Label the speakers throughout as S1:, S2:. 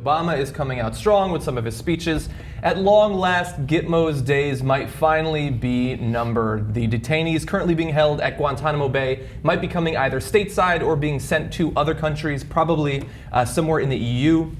S1: Obama is coming out strong with some of his speeches. At long last, Gitmo's days might finally be numbered. The detainees currently being held at Guantanamo Bay might be coming either stateside or being sent to other countries, probably somewhere in the EU.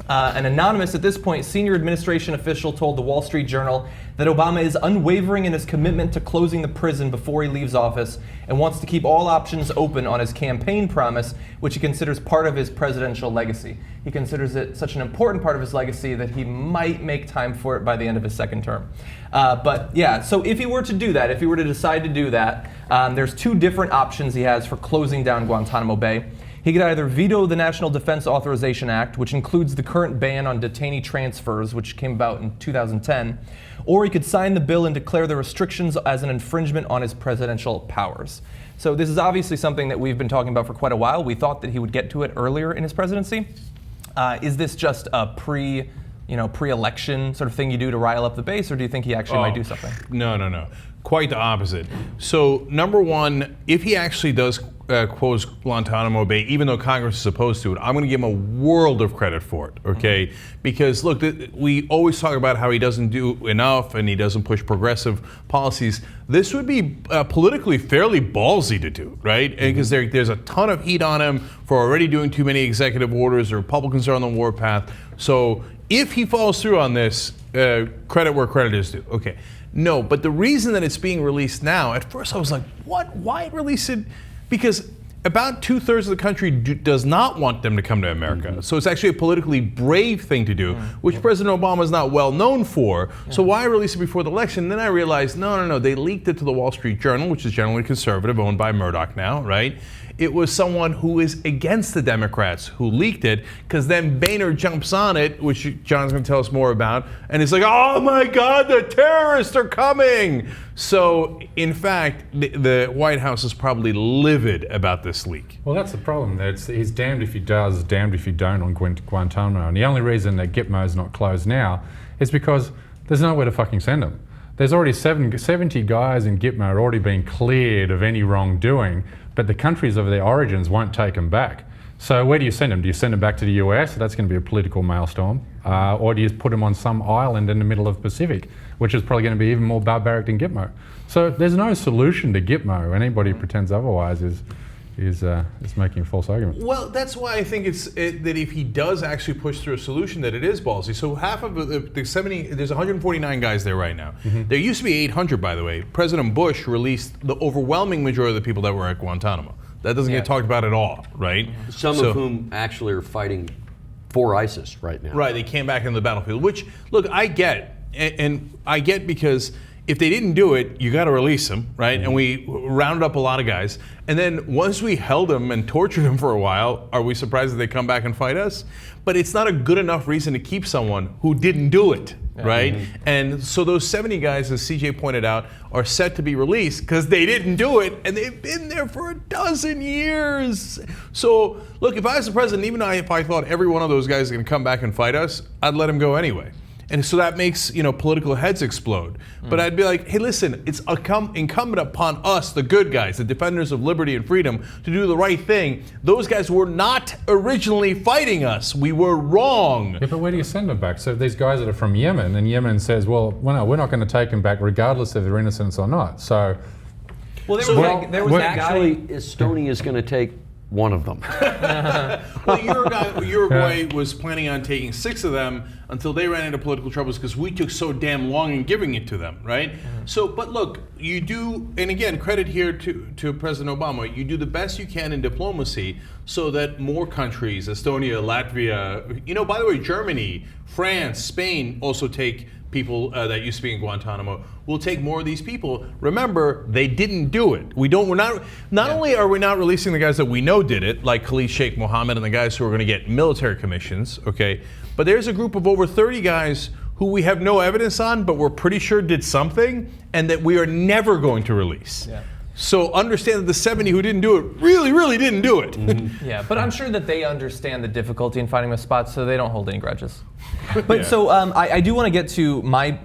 S1: An anonymous, at this point, senior administration official told the Wall Street Journal that Obama is unwavering in his commitment to closing the prison before he leaves office and wants to keep all options open on his campaign promise, which he considers part of his presidential legacy. He considers it such an important part of his legacy that he might make time for it by the end of his second term. But yeah, so if he were to do that, if he were to decide to do that, there's two different options he has for closing down Guantanamo Bay. He could either veto the National Defense Authorization Act, which includes the current ban on detainee transfers, which came about in 2010, or he could sign the bill and declare the restrictions as an infringement on his presidential powers. So this is obviously something that we've been talking about for quite a while. We thought that he would get to it earlier in his presidency. Is this just a pre-election sort of thing you do to rile up the base, or do you think he actually might do something?
S2: No. Quite the opposite. So number one, if he actually does close Guantanamo Bay, even though Congress is opposed to it, I'm going to give him a world of credit for it, okay? Because look, we always talk about how he doesn't do enough and he doesn't push progressive policies. This would be politically fairly ballsy to do, right? Because there's a ton of heat on him for already doing too many executive orders. The Republicans are on the warpath. So if he follows through on this, credit where credit is due. Okay. No, but the reason that it's being released now, at first I was like, what? Why release it? Because about 2/3 of the country does not want them to come to America. So it's actually a politically brave thing to do, which President Obama is not well known for. So why release it before the election? And then I realized, no, they leaked it to the Wall Street Journal, which is generally conservative, owned by Murdoch now, right? It was someone who is against the Democrats who leaked it, because then Boehner jumps on it, which John's going to tell us more about, and it's like, oh my God, the terrorists are coming. So, in fact, the White House is probably livid about this leak.
S3: Well, that's the problem. He's damned if he does, damned if he don't on Guantanamo. And the only reason that Gitmo is not closed now is because there's nowhere to fucking send him. There's already 70 guys in Gitmo already been cleared of any wrongdoing, but the countries of their origins won't take them back. So where do you send them? Do you send them back to the US? That's going to be a political maelstrom. Or do you put them on some island in the middle of the Pacific, which is probably going to be even more barbaric than Gitmo. So there's no solution to Gitmo. Anybody who pretends otherwise is making a false argument.
S2: Well, that's why I think that if he does actually push through a solution, that it is ballsy. So half of the 70, there's 149 guys there right now. There used to be 800, by the way. President Bush released the overwhelming majority of the people that were at Guantanamo. That doesn't get talked about at all, right?
S4: Some of whom actually are fighting for ISIS right now.
S2: Right, they came back into the battlefield, which, look, I get. And I get, because if they didn't do it, you got to release them, right? And we rounded up a lot of guys. And then once we held them and tortured them for a while, are we surprised that they come back and fight us? But it's not a good enough reason to keep someone who didn't do it, right? And so those 70 guys, as CJ pointed out, are set to be released because they didn't do it, and they've been there for 12 years. So look, if I was the president, even if I thought every one of those guys is going to come back and fight us, I'd let him go anyway. And so that makes, political heads explode. But I'd be like, hey, listen, it's incumbent upon us, the good guys, the defenders of liberty and freedom, to do the right thing. Those guys were not originally fighting us. We were wrong.
S3: Yeah, but where do you send them back? So these guys that are from Yemen, and Yemen says, well, no, we're not going to take them back regardless if they're innocent or not. So,
S4: there was actually, Estonia is going to take one of them.
S2: Well, Uruguay was planning on taking 6 of them until they ran into political troubles because we took so damn long in giving it to them, right? So, but look, you do, and again, credit here to President Obama, you do the best you can in diplomacy so that more countries, Estonia, Latvia, by the way, Germany, France, Spain also take people that used to be in Guantanamo. We'll take more of these people. Remember, they didn't do it. Not only are we not releasing the guys that we know did it, like Khalid Sheikh Mohammed and the guys who are going to get military commissions, okay, but there's a group of over 30 guys who we have no evidence on, but we're pretty sure did something, and that we are never going to release. Yeah. So understand that the 70 who didn't do it really didn't do it.
S1: Yeah, but I'm sure that they understand the difficulty in finding the spots, so they don't hold any grudges. But so I do want to get to my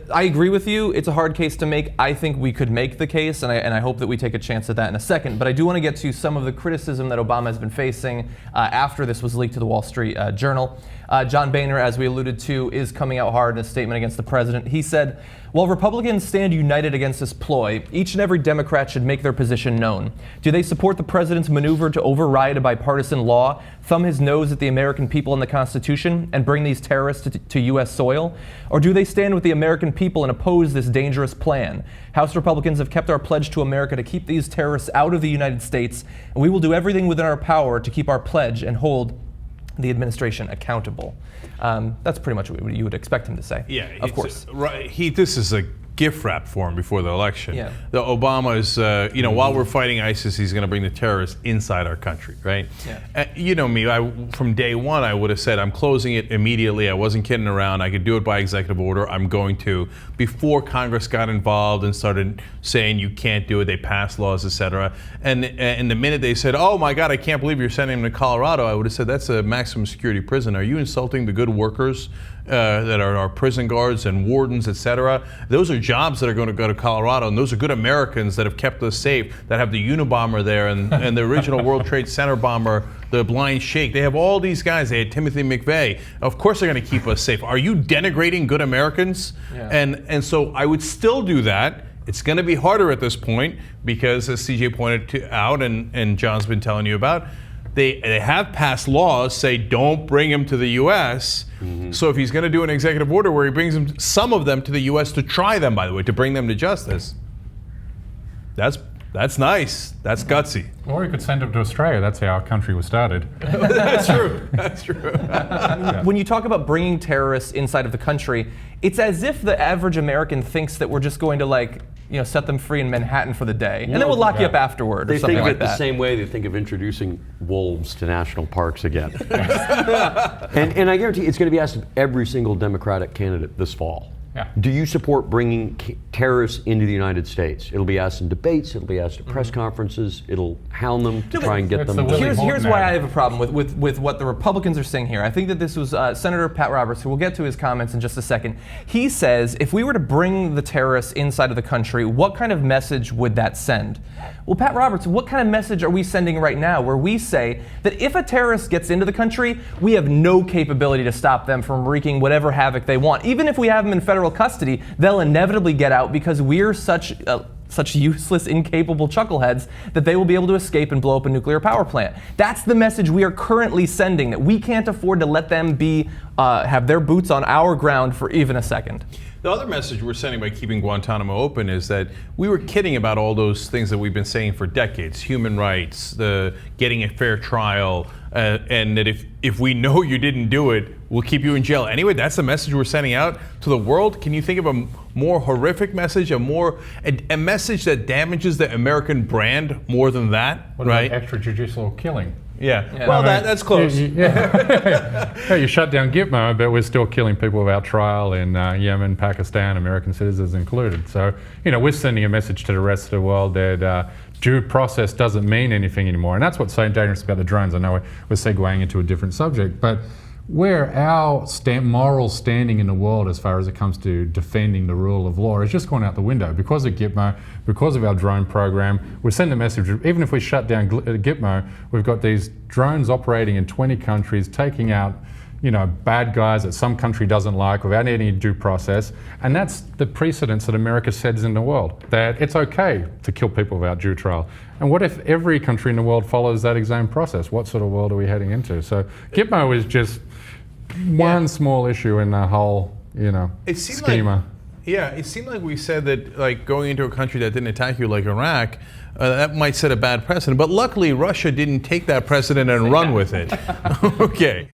S1: I agree with you. It's a hard case to make. I think we could make the case, and I hope that we take a chance at that in a second. But I do want to get to some of the criticism that Obama has been facing after this was leaked to the Wall Street Journal. John Boehner, as we alluded to, is coming out hard in a statement against the president. He said, "While Republicans stand united against this ploy, each and every Democrat should make their position known. Do they support the president's maneuver to override a bipartisan law, thumb his nose at the American people and the Constitution, and bring these terrorists to U.S. soil? Or do they stand with the American people and oppose this dangerous plan? House Republicans have kept our pledge to America to keep these terrorists out of the United States, and we will do everything within our power to keep our pledge and hold the administration accountable." That's pretty much what you would expect him to say.
S2: Yeah,
S1: of course.
S2: Right. This is a gift wrap for him before the election.
S1: Yeah.
S2: The Obama is, while we're fighting ISIS, he's going to bring the terrorists inside our country, right?
S1: Yeah.
S2: You know me, from day one, I would have said, I'm closing it immediately. I wasn't kidding around. I could do it by executive order. I'm going to. Before Congress got involved and started saying you can't do it, they passed laws, etc. And the minute they said, oh my God, I can't believe you're sending them to Colorado, I would have said, that's a maximum security prison. Are you insulting the good workers that are our prison guards and wardens, etc.? Those are jobs that are going to go to Colorado, and those are good Americans that have kept us safe, that have the Unabomber there and the original World Trade Center bomber, the Blind Sheikh. They have all these guys. They had Timothy McVeigh. Of course they're going to keep us safe. Are you denigrating good Americans?
S1: Yeah.
S2: And so I would still do that. It's going to be harder at this point because, as CJ pointed out and John's been telling you about, they have passed laws say don't bring him to the U.S. Mm-hmm. So if he's going to do an executive order where he brings them, some of them to the U.S. to try them, by the way, to bring them to justice, that's nice. That's gutsy.
S3: Or he could send them to Australia. That's how our country was started.
S2: That's true. That's true.
S1: When you talk about bringing terrorists inside of the country, it's as if the average American thinks that we're just going to set them free in Manhattan for the day, and then we'll lock you up afterward or something like that.
S4: They think of it the same way they think of introducing wolves to national parks again. and I guarantee it's going to be asked of every single Democratic candidate this fall.
S3: Yeah.
S4: Do you support bringing terrorists into the United States? It'll be asked in debates, it'll be asked at press conferences, it'll hound them to try and get them.
S1: Here's why I have a problem with what the Republicans are saying here. I think that this was Senator Pat Roberts, who we'll get to his comments in just a second. He says, if we were to bring the terrorists inside of the country, what kind of message would that send? Well, Pat Roberts, what kind of message are we sending right now where we say that if a terrorist gets into the country, we have no capability to stop them from wreaking whatever havoc they want? Even if we have them in federal custody, they'll inevitably get out because we're such useless, incapable chuckleheads that they will be able to escape and blow up a nuclear power plant. That's the message we are currently sending, that we can't afford to let them have their boots on our ground for even a second.
S2: The other message we're sending by keeping Guantanamo open is that we were kidding about all those things that we've been saying for decades: human rights, the getting a fair trial, and that if we know you didn't do it, we'll keep you in jail. Anyway, that's the message we're sending out to the world. Can you think of a more horrific message, a message that damages the American brand more than that?
S3: What about extrajudicial killing?
S2: Yeah. Well, that's close.
S3: You shut down Gitmo, but we're still killing people without trial in Yemen, Pakistan, American citizens included. So, we're sending a message to the rest of the world that due process doesn't mean anything anymore. And that's what's so dangerous about the drones. I know we're segueing into a different subject, but where our moral standing in the world as far as it comes to defending the rule of law has just gone out the window because of Gitmo, because of our drone program. We send a message, even if we shut down Gitmo, we've got these drones operating in 20 countries, taking out bad guys that some country doesn't like without any due process. And that's the precedence that America sets in the world, that it's okay to kill people without due trial. And what if every country in the world follows that exam process? What sort of world are we heading into? So Gitmo is just one small issue in the whole, schema.
S2: It seemed like we said that, going into a country that didn't attack you like Iraq, that might set a bad precedent. But luckily, Russia didn't take that precedent and run with it. Okay.